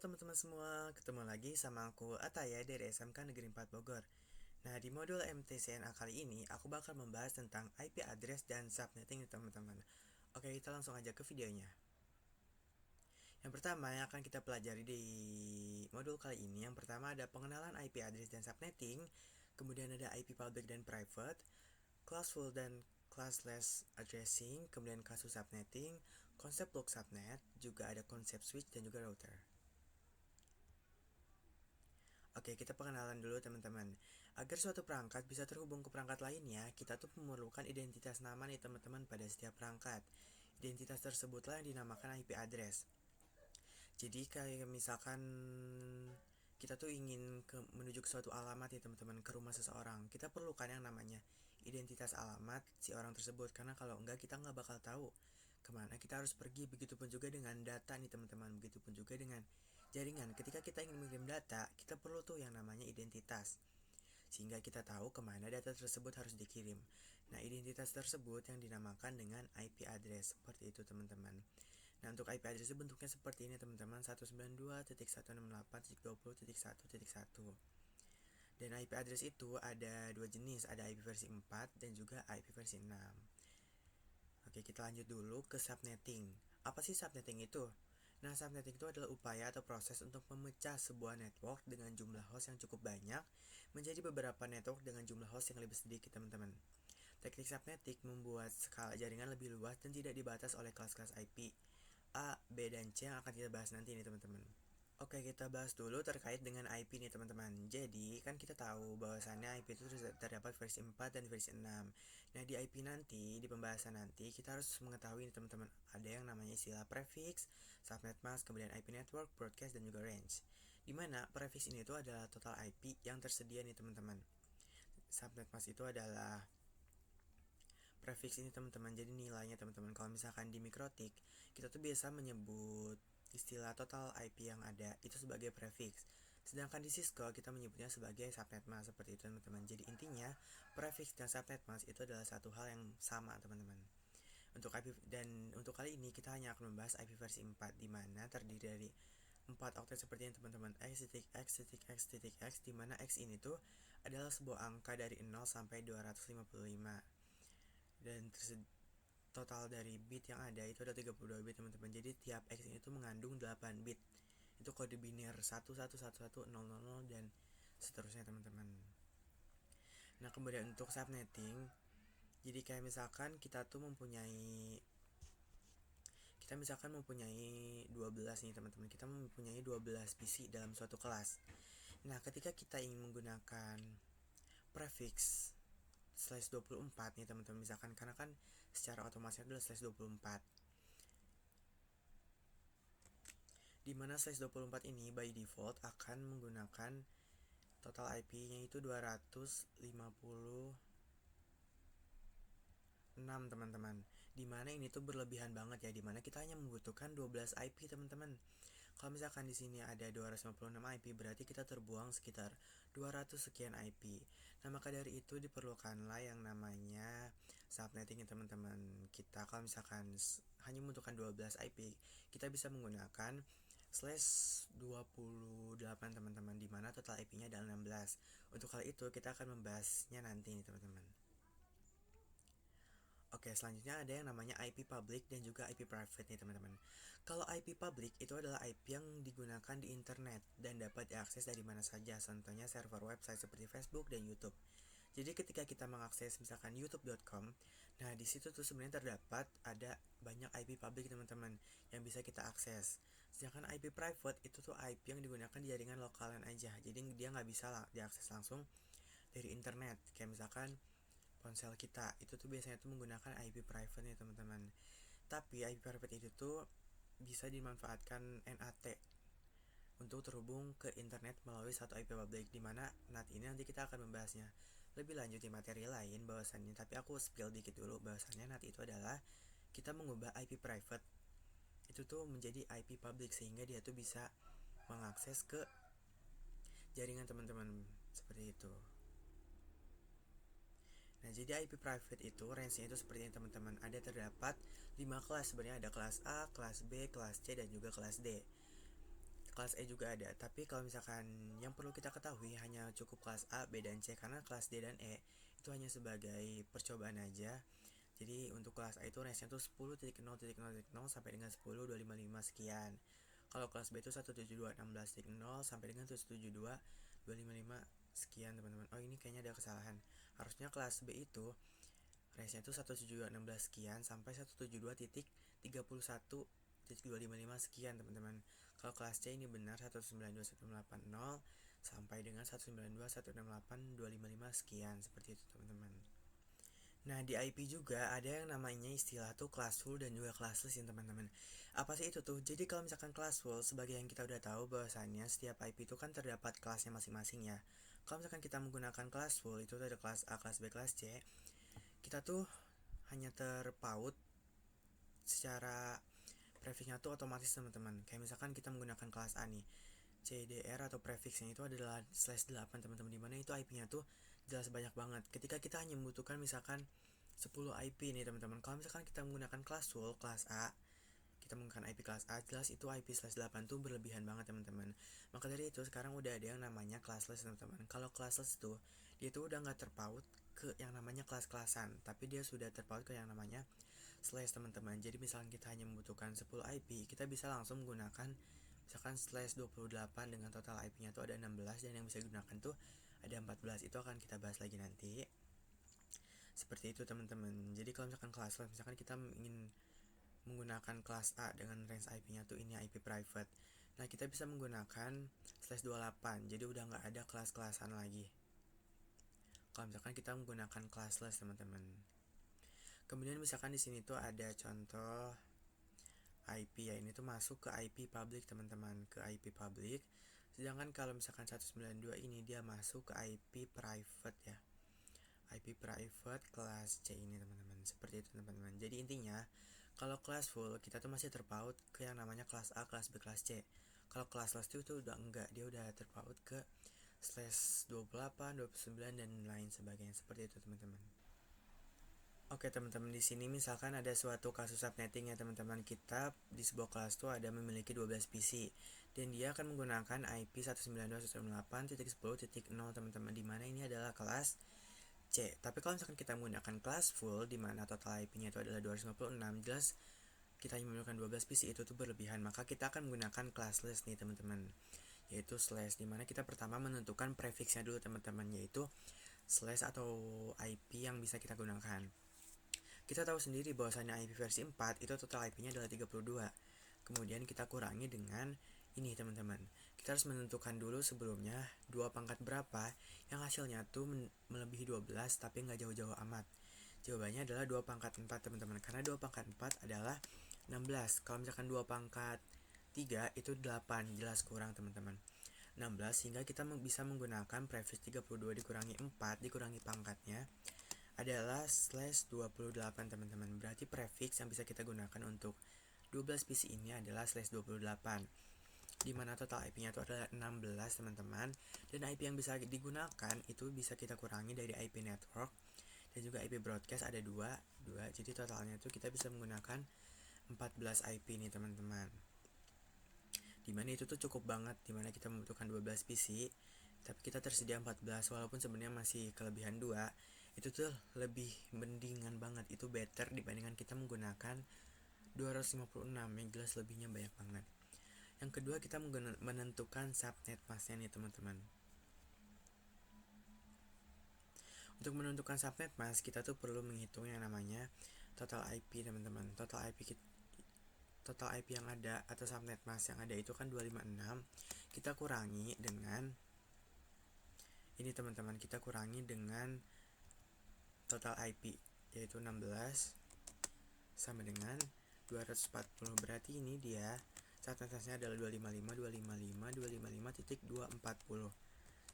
teman-teman semua, ketemu lagi sama aku Ataya dari SMK Negeri 4 Bogor. Nah, di modul MTCNA kali ini aku bakal membahas tentang IP address dan subnetting nih teman-teman. Oke, kita langsung aja ke videonya. Yang pertama yang akan kita pelajari di modul kali ini, yang pertama ada pengenalan IP address dan subnetting, kemudian ada IP public dan private, classful dan classless addressing, kemudian kasus subnetting, konsep block subnet, juga ada konsep switch dan juga router. Oke, kita pengenalan dulu teman-teman. Agar suatu perangkat bisa terhubung ke perangkat lainnya, kita tuh memerlukan identitas nama nih teman-teman pada setiap perangkat. Identitas tersebutlah yang dinamakan IP address. Jadi kayak misalkan kita tuh ingin menuju ke suatu alamat nih teman-teman, ke rumah seseorang. Kita perlukan yang namanya identitas alamat si orang tersebut, karena kalau enggak kita nggak bakal tahu kemana kita harus pergi. Begitupun juga dengan data nih teman-teman, begitupun juga dengan jaringan. Ketika kita ingin mengirim data, kita perlu tuh yang namanya identitas, sehingga kita tahu kemana data tersebut harus dikirim. Nah, identitas tersebut yang dinamakan dengan IP address, seperti itu teman-teman. Nah, untuk IP address itu bentuknya seperti ini teman-teman, 192.168.20.1.1. Dan IP address itu ada dua jenis, ada IP versi 4 dan juga IP versi 6. Oke, kita lanjut dulu ke subnetting. Apa sih subnetting itu? Nah, subnetting itu adalah upaya atau proses untuk memecah sebuah network dengan jumlah host yang cukup banyak menjadi beberapa network dengan jumlah host yang lebih sedikit, teman-teman. Teknik subnetting membuat skala jaringan lebih luas dan tidak dibatas oleh kelas-kelas IP A, B, dan C yang akan kita bahas nanti nih teman-teman. Oke, kita bahas dulu terkait dengan IP nih teman-teman. Jadi, kan kita tahu bahwasannya IP itu terdapat versi 4 dan versi 6. Nah, di IP nanti, di pembahasan nanti, kita harus mengetahui nih teman-teman, ada yang namanya istilah prefix, subnet mask, kemudian IP network, broadcast, dan juga range. Dimana prefix ini tuh adalah total IP yang tersedia nih teman-teman. Subnet mask itu adalah prefix ini teman-teman, jadi nilainya teman-teman. Kalau misalkan di mikrotik, kita tuh biasa menyebut istilah total IP yang ada itu sebagai prefix. Sedangkan di Cisco kita menyebutnya sebagai subnet mask, seperti itu teman-teman. Jadi intinya prefix dan subnet mask itu adalah satu hal yang sama teman-teman. Untuk IP dan untuk kali ini kita hanya akan membahas IP versi 4, di mana terdiri dari 4 oktet seperti ini teman-teman, x titik x titik x titik x, di mana x ini tuh adalah sebuah angka dari 0 sampai 255, dan total dari bit yang ada itu ada 32 bit teman-teman. Jadi tiap X ini tuh mengandung 8 bit. Itu kode biner 11110000 dan seterusnya teman-teman. Nah, kemudian untuk subnetting, jadi kayak misalkan kita misalkan mempunyai 12 nih teman-teman. Kita mempunyai 12 PC dalam suatu kelas. Nah, ketika kita ingin menggunakan prefix slash 24 nih teman-teman, misalkan, karena kan secara otomatis adalah slash 24, dimana slash 24 ini by default akan menggunakan total IP-nya itu 256 teman-teman. Dimana ini tuh berlebihan banget ya, dimana kita hanya membutuhkan 12 IP teman-teman. Kalau misalkan di sini ada 256 IP, berarti kita terbuang sekitar 200 sekian IP. Nah, maka dari itu diperlukanlah yang namanya subnetting ya teman-teman. Kita kalau misalkan hanya membutuhkan 12 IP, kita bisa menggunakan slash 28 teman-teman, dimana total IP-nya adalah 16. Untuk hal itu kita akan membahasnya nanti nih teman-teman. Oke, selanjutnya ada yang namanya IP public dan juga IP private nih teman-teman. Kalau IP public itu adalah IP yang digunakan di internet dan dapat diakses dari mana saja, contohnya server website seperti Facebook dan YouTube. Jadi ketika kita mengakses misalkan youtube.com, nah di situ tuh sebenarnya terdapat ada banyak IP public teman-teman yang bisa kita akses. Sedangkan IP private itu tuh IP yang digunakan di jaringan lokalan aja, jadi dia nggak bisa diakses langsung dari internet. Kayak misalkan ponsel kita itu tuh biasanya tuh menggunakan IP private nih teman-teman. Tapi IP private itu tuh bisa dimanfaatkan NAT untuk terhubung ke internet melalui satu IP public, dimana NAT ini nanti kita akan membahasnya lebih lanjut di materi lain bahwasannya. Tapi aku spill dikit dulu bahwasannya NAT itu adalah kita mengubah IP private itu tuh menjadi IP public, sehingga dia tuh bisa mengakses ke jaringan teman-teman, seperti itu. Nah, jadi IP private itu range-nya itu seperti ini teman-teman. Ada terdapat 5 kelas sebenarnya, ada kelas A, kelas B, kelas C, dan juga kelas D. kelas E juga ada. Tapi kalau misalkan yang perlu kita ketahui hanya cukup kelas A, B, dan C, karena kelas D dan E itu hanya sebagai percobaan aja. Jadi untuk kelas A itu range-nya tuh 10.0.0.0 sampai dengan 10.255 sekian. Kalau kelas B itu 172.16.0 sampai dengan 172.255 sekian, teman-teman. Oh, ini kayaknya ada kesalahan. Harusnya kelas B itu range-nya itu 172.16 sekian sampai 172.31.255 sekian, teman-teman. Kalau kelas C ini benar 192.180 sampai dengan 192.168.255 sekian, seperti itu, teman-teman. Nah, di IP juga ada yang namanya istilah tuh classful dan juga classless ya, teman-teman. Apa sih itu tuh? Jadi kalau misalkan classful, sebagai yang kita udah tahu bahwasannya setiap IP itu kan terdapat kelasnya masing-masing ya. Kalau misalkan kita menggunakan classful, itu ada kelas A, kelas B, kelas C. Kita tuh hanya terpaut secara prefixnya tuh otomatis, teman-teman. Kayak misalkan kita menggunakan kelas A nih, CDR atau prefixnya itu adalah /8, teman-teman, dimana itu IP-nya tuh jelas banyak banget. Ketika kita hanya membutuhkan misalkan 10 IP nih, teman-teman. Kalau misalkan kita menggunakan classful, kelas A, kita menggunakan IP kelas A, jelas itu IP /8 tuh berlebihan banget, teman-teman. Maka dari itu sekarang udah ada yang namanya classless, teman-teman. Kalau classless tuh dia tuh udah nggak terpaut ke yang namanya kelas-kelasan, tapi dia sudah terpaut ke yang namanya slash, teman-teman. Jadi misalkan kita hanya membutuhkan 10 IP, kita bisa langsung menggunakan misalkan /28 dengan total IP-nya tuh ada 16, dan yang bisa digunakan tuh ada 14. Itu akan kita bahas lagi nanti. Seperti itu, teman-teman. Jadi kalau misalkan kelas, misalkan kita ingin menggunakan kelas A dengan range IP-nya tuh ini IP private. Nah, kita bisa menggunakan /28. Jadi udah nggak ada kelas-kelasan lagi. Kalau misalkan kita menggunakan classless, teman-teman. Kemudian misalkan di sini tuh ada contoh IP ya, ini tuh masuk ke IP public, teman-teman, ke IP public. Sedangkan kalau misalkan 192 ini dia masuk ke IP private ya. IP private kelas C ini, teman-teman. Seperti itu, teman-teman. Jadi intinya kalau classful kita tuh masih terpaut ke yang namanya kelas A, kelas B, kelas C. Kalau classless itu udah enggak, dia udah terpaut ke /28, 29 dan lain sebagainya. Seperti itu, teman-teman. Oke, teman-teman, di sini misalkan ada suatu kasus subnetting ya, teman-teman. Kita di sebuah kelas tuh ada memiliki 12 PC dan dia akan menggunakan IP 192.168.10.0, teman-teman, dimana ini adalah kelas C. Tapi kalau misalkan kita menggunakan kelas full dimana total IP-nya itu adalah 256, jelas kita hanya menggunakan 12 PC itu tuh berlebihan. Maka kita akan menggunakan classless nih, teman-teman, yaitu slash, dimana kita pertama menentukan prefixnya dulu, teman-teman, yaitu slash atau IP yang bisa kita gunakan. Kita tahu sendiri bahwasannya IP versi 4 itu total IP-nya adalah 32. Kemudian kita kurangi dengan ini, teman-teman. Kita harus menentukan dulu sebelumnya 2 pangkat berapa yang hasilnya tuh melebihi 12 tapi nggak jauh-jauh amat. Jawabannya adalah 2 pangkat 4, teman-teman. Karena 2 pangkat 4 adalah 16. Kalau misalkan 2 pangkat 3 itu 8, jelas kurang, teman-teman. 16 sehingga kita bisa menggunakan prefix 32 dikurangi 4 dikurangi pangkatnya adalah /28, teman-teman. Berarti prefix yang bisa kita gunakan untuk 12 PC ini adalah /28, dimana total IP-nya itu adalah 16, teman-teman. Dan IP yang bisa digunakan itu bisa kita kurangi dari IP network dan juga IP broadcast ada 2. Jadi totalnya itu kita bisa menggunakan 14 IP nih, teman-teman. Dimana itu tuh cukup banget, dimana kita membutuhkan 12 PC tapi kita tersedia 14, walaupun sebenarnya masih kelebihan 2. Itu tuh lebih mendingan banget, itu better dibandingkan kita menggunakan 256 yang jelas lebihnya banyak banget. Yang kedua, kita menentukan subnet masknya nih, teman-teman. Untuk menentukan subnet mask kita tuh perlu menghitung yang namanya total IP, teman-teman. Total IP yang ada atau subnet mask yang ada itu kan 256. Kita kurangi dengan ini, teman-teman, kita kurangi dengan total IP yaitu 16 sama dengan 240. Berarti ini dia subnetnya adalah 255.255.255.240.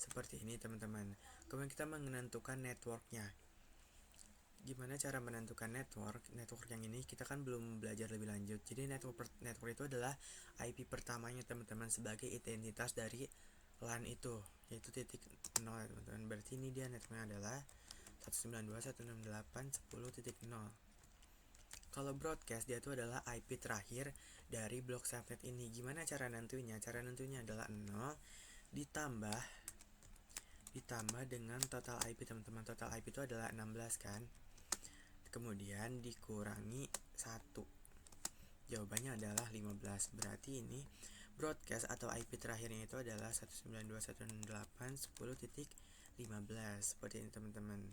Seperti ini, teman-teman. Kemudian kita menentukan networknya. Gimana cara menentukan network yang ini kita kan belum belajar lebih lanjut. Jadi network itu adalah IP pertamanya, teman-teman, sebagai identitas dari LAN itu, yaitu titik 0, teman-teman. Berarti ini dia networknya adalah 192.168.10.0. Kalau broadcast dia itu adalah IP terakhir dari blok subnet ini. Gimana cara nentunya? Cara nentunya adalah 0 ditambah dengan total IP teman-teman. Total IP itu adalah 16 kan. Kemudian dikurangi 1. Jawabannya adalah 15. Berarti ini broadcast atau IP terakhirnya itu adalah 192.168.10.15. Seperti ini teman-teman.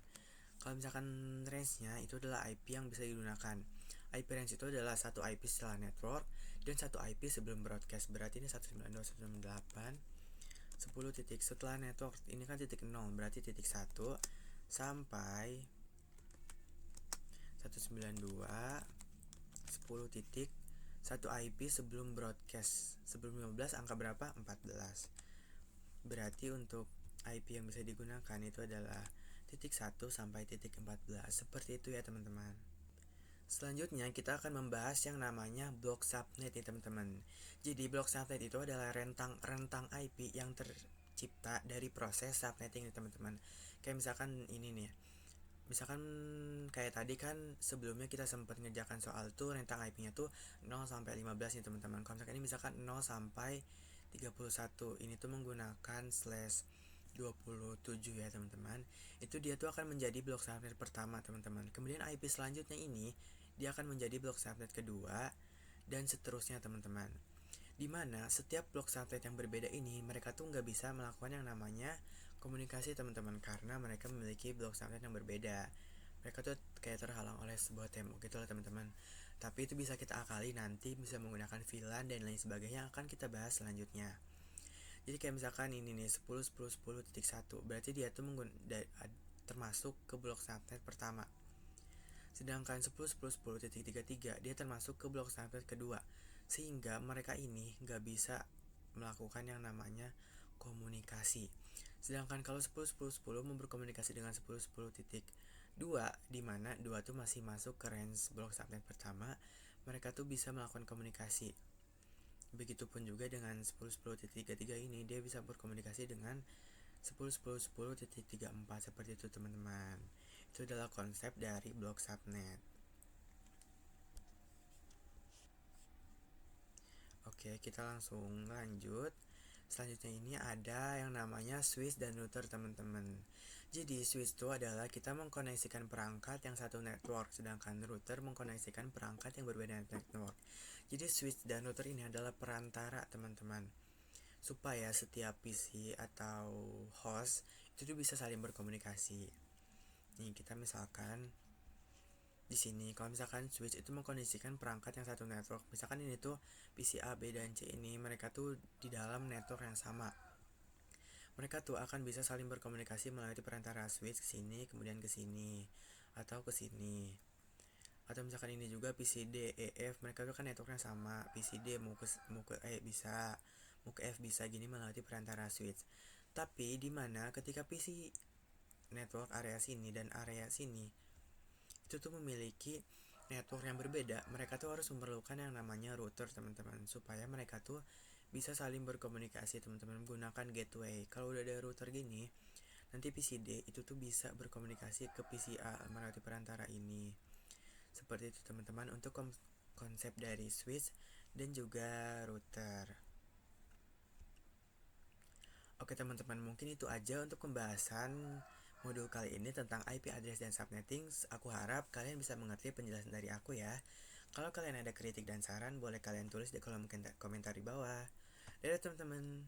Kalau misalkan range-nya itu adalah IP yang bisa digunakan. IP range itu adalah satu IP setelah network dan satu IP sebelum broadcast. Berarti ini 192.168.10 titik setelah network. Ini kan titik 0, berarti titik 1 sampai 192.10 titik satu IP sebelum broadcast. Sebelum 15 angka berapa? 14. Berarti untuk IP yang bisa digunakan itu adalah titik 1 sampai titik 14. Seperti itu ya teman-teman. Selanjutnya kita akan membahas yang namanya blok subnet ya teman-teman. Jadi blok subnet itu adalah rentang IP yang tercipta dari proses subnetting ya teman-teman. Kayak misalkan ini nih. Misalkan kayak tadi kan sebelumnya kita sempat ngerjakan soal tuh rentang IP-nya tuh 0 sampai 15 nih teman-teman. Kalau misalkan ini misalkan 0 sampai 31, ini tuh menggunakan slash 27 ya teman-teman. Itu dia tuh akan menjadi blok subnet pertama teman-teman. Kemudian IP selanjutnya ini dia akan menjadi blok subnet kedua dan seterusnya teman-teman. Dimana setiap blok subnet yang berbeda ini mereka tuh nggak bisa melakukan yang namanya komunikasi teman-teman, karena mereka memiliki blok subnet yang berbeda. Mereka tuh kayak terhalang oleh sebuah tembok gitu lah teman-teman. Tapi itu bisa kita akali nanti, bisa menggunakan VLAN dan lain sebagainya yang akan kita bahas selanjutnya. Jadi kayak misalkan ini nih 10.10.10.1, berarti dia tuh termasuk ke blok subnet pertama. Sedangkan 10.10.10.33 dia termasuk ke blok subnet kedua. Sehingga mereka ini nggak bisa melakukan yang namanya komunikasi. Sedangkan kalau 10.10.10 mau berkomunikasi dengan 10.10.2, di mana 2 tuh masih masuk ke range blok subnet pertama, mereka tuh bisa melakukan komunikasi. Begitupun juga dengan 10.10.33 ini, dia bisa berkomunikasi dengan 10.10.10.34 seperti itu teman-teman. Itu adalah konsep dari blok subnet. Oke, kita langsung lanjut. Selanjutnya ini ada yang namanya switch dan router teman-teman. Jadi switch itu adalah kita mengkoneksikan perangkat yang satu network, sedangkan router mengkoneksikan perangkat yang berbeda network. Jadi switch dan router ini adalah perantara teman-teman, supaya setiap PC atau host itu bisa saling berkomunikasi. Nih kita misalkan di sini, kalau misalkan switch itu mengkondisikan perangkat yang satu network. Misalkan ini tuh PC A, B, dan C ini, mereka tuh di dalam network yang sama. Mereka tuh akan bisa saling berkomunikasi melalui perantara switch ke sini, kemudian ke sini, atau ke sini. Atau misalkan ini juga PC D, E, F, mereka tuh kan networknya sama. PC D mau ke E bisa, mau ke F bisa, gini melalui perantara switch. Tapi di mana ketika PC network area sini dan area sini itu tuh memiliki network yang berbeda, mereka tuh harus memerlukan yang namanya router teman-teman, supaya mereka tuh bisa saling berkomunikasi teman-teman menggunakan gateway. Kalau udah ada router gini, nanti PC D itu tuh bisa berkomunikasi ke PC A melalui perantara ini. Seperti itu teman-teman untuk konsep dari switch dan juga router. Oke teman-teman, mungkin itu aja untuk pembahasan modul kali ini tentang IP address dan subnetting. Aku harap kalian bisa mengerti penjelasan dari aku ya. Kalau kalian ada kritik dan saran, boleh kalian tulis di kolom komentar di bawah. Dadah teman-teman.